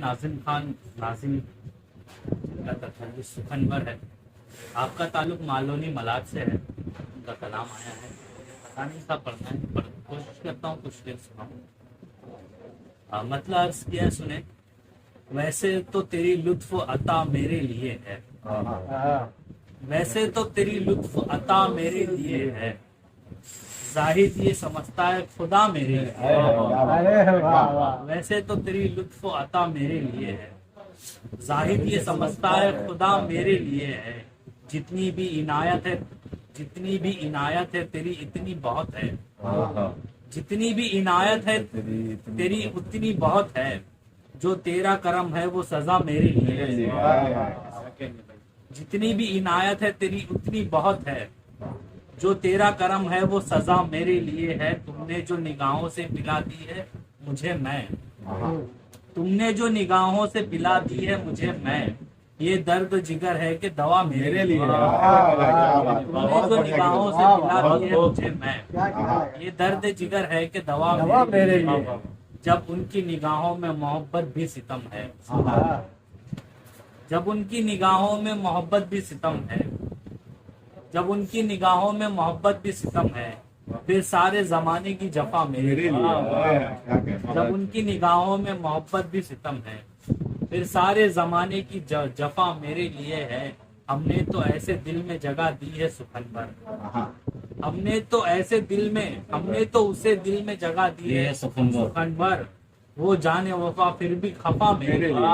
ناظم خان ناظم کا تخلص سخنور ہے. آپ کا تعلق معلونی ملاج سے ہے. ان کا کلام آیا ہے, پتا نہیں تھا پڑھنا ہے, پر کوشش کرتا ہوں کچھ دیر سناؤں. مطلب عرض کیا ہے, سنیں. ویسے تو تیری لطف و عطا میرے لیے ہے, ویسے تو تیری لطف و عطا میرے لیے ہے, زاہد یہ سمجھتا ہے خدا میرے لیے ہے. ویسے تو تیری لطف و عطا میرے لیے ہے, زاہد یہ سمجھتا ہے خدا میرے لیے ہے. جتنی بھی عنایت ہے, جتنی بھی عنایت ہے تیری اتنی بہت ہے, جتنی بھی عنایت ہے تیری اتنی بہت ہے. جو تیرا کرم ہے وہ سزا میرے لیے ہے. جتنی بھی عنایت ہے تیری اتنی بہت ہے, جو تیرا کرم ہے وہ سزا میرے لیے ہے. تم نے جو نگاہوں سے پلا دی ہے مجھے میں, تم نے جو نگاہوں سے پلا دی ہے مجھے میں, یہ درد جگر ہے کہ دوا میرے لیے ہے. تم نے جو نگاہوں سے پلا دی ہے مجھے میں, یہ درد جگر ہے کہ دوا میرے لیے ہے. جب ان کی نگاہوں میں محبت بھی ستم ہے, جب ان کی نگاہوں میں محبت بھی ستم ہے, جب ان کی نگاہوں میں محبت بھی ستم ہے, پھر سارے زمانے کی جفا میرے لیے. جب ان کی نگاہوں میں محبت بھی ستم ہے, پھر سارے زمانے کی جفا میرے لیے ہے. ہم نے تو ایسے دل میں جگہ دی ہے سخنور, ہم نے تو ایسے دل میں, ہم نے تو اسے دل میں جگہ دی ہے سخنور. وہ جانے وفا پھر بھی خفا میرے لیے.